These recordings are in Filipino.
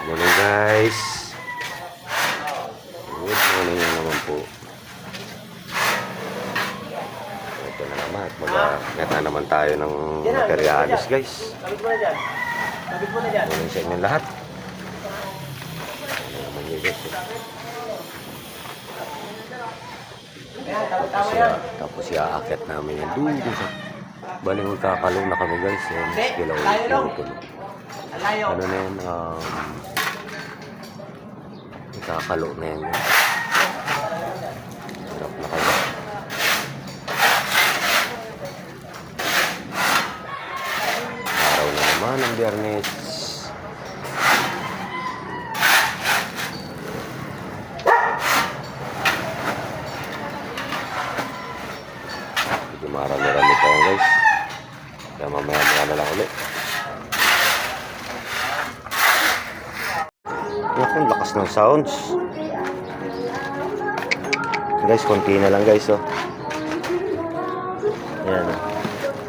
Morning guys. Good morning na naman po. Ito na naman. Magkakita naman tayo ng materialis guys. Morning sa inyo lahat. Ano naman yun guys. Tapos iaakit namin yung doon sa bali magkakalo na kami guys. Mas gilaw tuloy. Ano na yun, ikakalo na yan. Hirap na kayo. Araw na naman ang Biyernes. Medyo marami-rami tayo guys. Kaya mamaya na lang ulit. Ang lakas ng sounds guys, konti na lang guys. Oh, yan,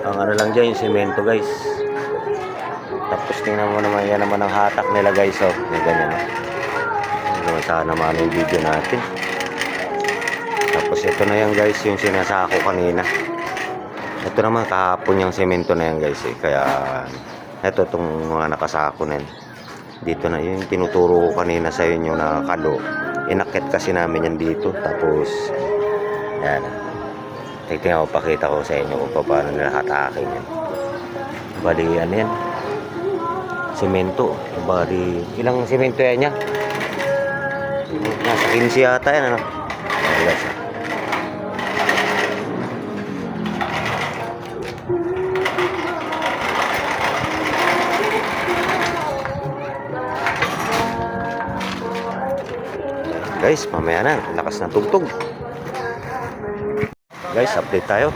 ang ano lang dyan yung semento guys. Tapos tingnan mo naman, yan naman ang hatak nila guys. Oh, may ganyan. Oh, sana naman yung video natin. Tapos ito na yan guys, yung sinasako kanina. Ito naman kahapon yung semento na yan guys eh. Kaya ito itong mga nakasako na yan. Dito na yung tinuturo ko kanina sa inyo na kalo. Inakit kasi namin yan dito. Tapos yan, tingnan ko, pakita ko sa inyo kung paano nila hatakin yan. Bali ano yan, semento. Bali ilang semento yan niya? Nasa 15 yata yan, ano? Guys, guys, mamaya na, lakas ng tugtog. Guys, update tayo.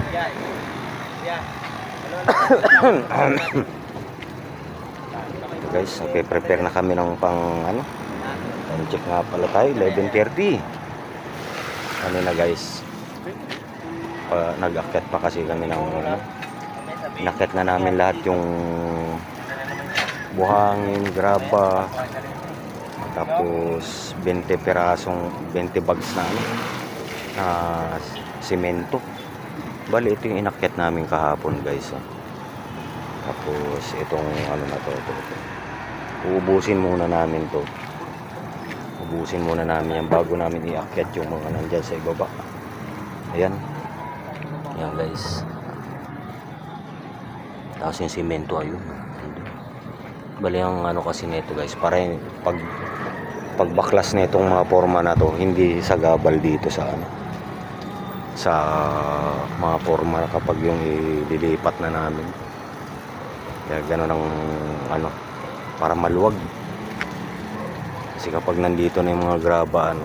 Guys, okay, prepare na kami ng pang ano. Check nga pala tayo, 11:30. Ano na guys, nag-akyat pa kasi kami ng ano. Inakyat na namin lahat yung buhangin, graba. Tapos 20 pirasong 20 bags na ano, na semento. Bali ito yung inakyat namin kahapon guys. Oh. Tapos itong ano na to. Uubusin muna namin to. Ubusin muna namin yan bago namin iakyat yung mga nandyan sa ibaba. Ayan. Ayan guys. Tapos yung semento ayun. Bali ang ano kasi nito guys, para yung pagbaklas nitong mga forma na to, hindi sagabal dito sa ano, sa mga forma kapag yung ililipat na namin. Kaya gano'n ang ano, para maluwag. Kasi kapag nandito na yung mga graba ano,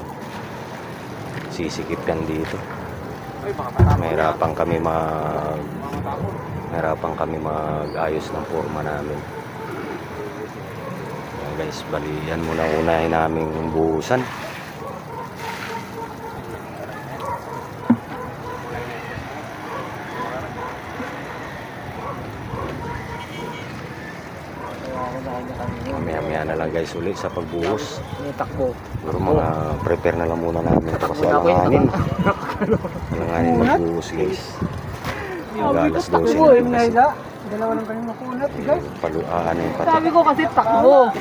sisikip yan dito. Mahirapan kami mag-ayos ng forma namin. Guys, bali yan muna unahin namin buhusan. Mamaya na lang guys ulit sa pagbuhos. Pero mga prepare na lang muna namin ito kasi alanganin magbuhos guys. Alas 12 na kasi. Dalawa lang kami makunat, guys. Ano yung pati. Sabi ko kasi takbo.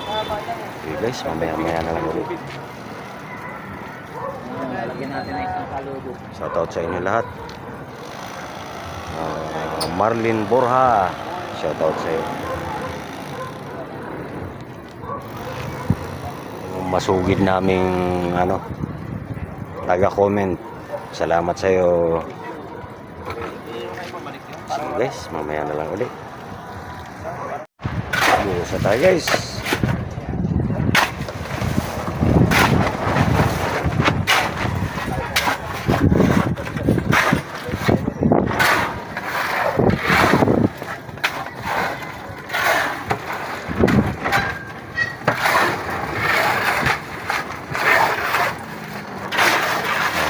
Okay guys, mamaya na lang ulit. Lalagyan natin na isang kalubo. Shoutout sa inyo lahat. Marlin Borja, shoutout sa iyo. Masugid naming ano, taga-comment. Salamat sa iyo. Sige guys, mamaya na lang ulit. Buhos na tayo guys.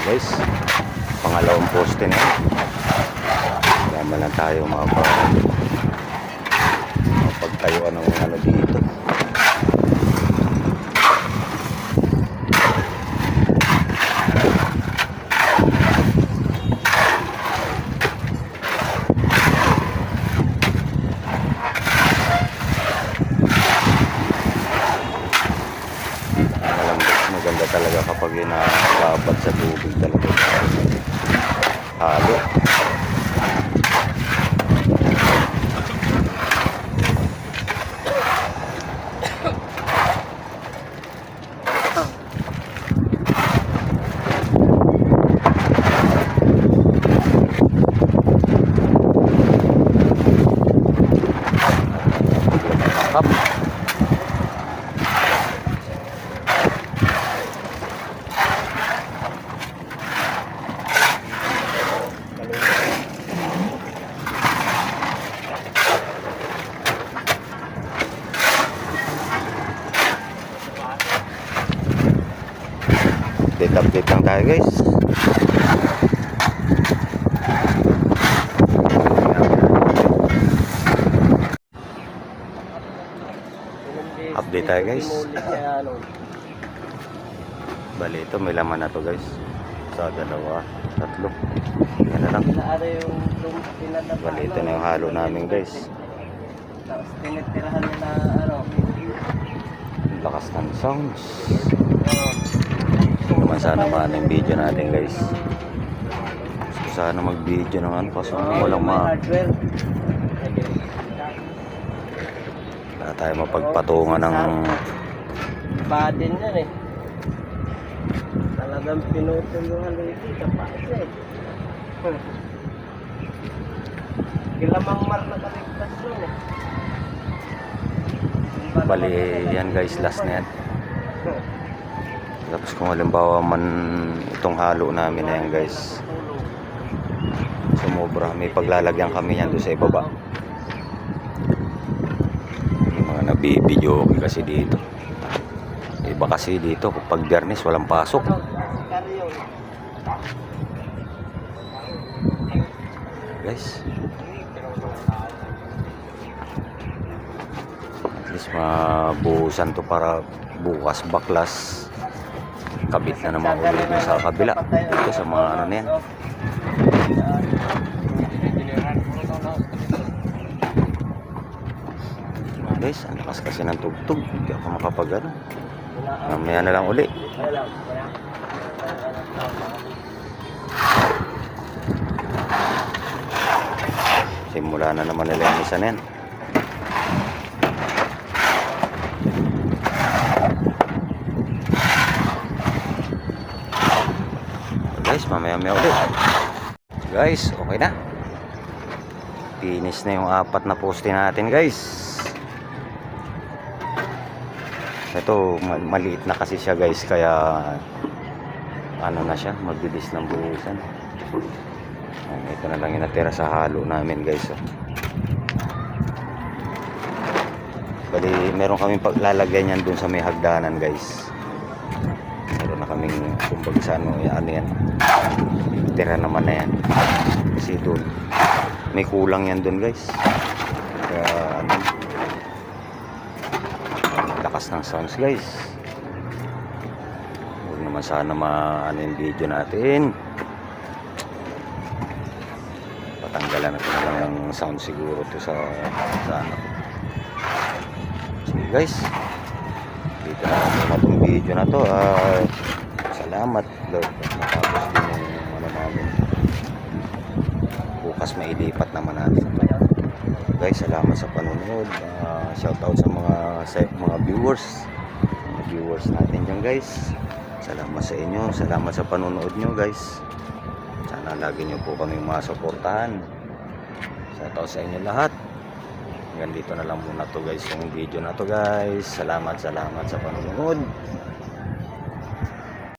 Guys, pangalawang poste na. Tama lang tayo mapagtayuan ng ano dito. talaga kapag inababad sa tubig talaga. Halo. Hap. Update lang tayo guys. Update tayo guys. Bali ito may laman na to guys. Sa dalawa, tatlo. Yan na lang. Bali ito na yung halo namin guys. Tapos tinitirahan nila ano. Ang lakas ng sounds. Naman sana maano yung video natin guys. Gusto sana mag video ng ano kasi walang hardware. wala tayo mapagpatungan ng Badin yan eh. Talagang pinutol yung haligi sa paisa eh. Kilamang mar na kaligtas yun eh. bali yan guys, last na yan. Tapos kung halimbawa man itong halo namin na yan guys, sumobra, may paglalagyan kami yan doon sa ibaba. Yung mga nabibidyo kasi dito. Iba kasi dito kapag Biyernes walang pasok. Guys, at least mabuhusan to para bukas baklas kabit na naman ulit yung sa kabila dito sa mga ano na yan. Guys, ang lakas kasi ng tugtog, hindi ako makapag ano. Mamaya na lang uli. Simula na naman nila yung isa na yan. Guys, mamaya ulit. Guys, okay na. Finish na yung 4 na poste natin guys. Ito, maliit na kasi siya guys, kaya ano na siya, magbilis ng buhusan. Ito na lang yung natira sa halo namin guys. Bali, meron kaming paglalagyan yan dun sa may hagdanan guys. Meron na kaming kumbaga sa ano yan. Tira naman na yan. Kasi dun, may kulang yan dun guys. Kaya ano, lakas ng sounds guys. Huwag naman sana maano yung video natin. Patanggalan natin na lang ng sound siguro to sa ano. Sige guys, dito na muna itong video na to. Salamat Lord, natapos din yung ano namin. Bukas mailipat naman natin ito. Guys, salamat sa panonood. Shoutout sa mga viewers natin dyan guys. Salamat sa inyo, salamat sa panonood nyo guys. Sana lagi nyo po kami masuportahan. Shoutout sa inyo lahat. Hanggang dito na lang muna to guys, yung video na to guys. Salamat sa panonood.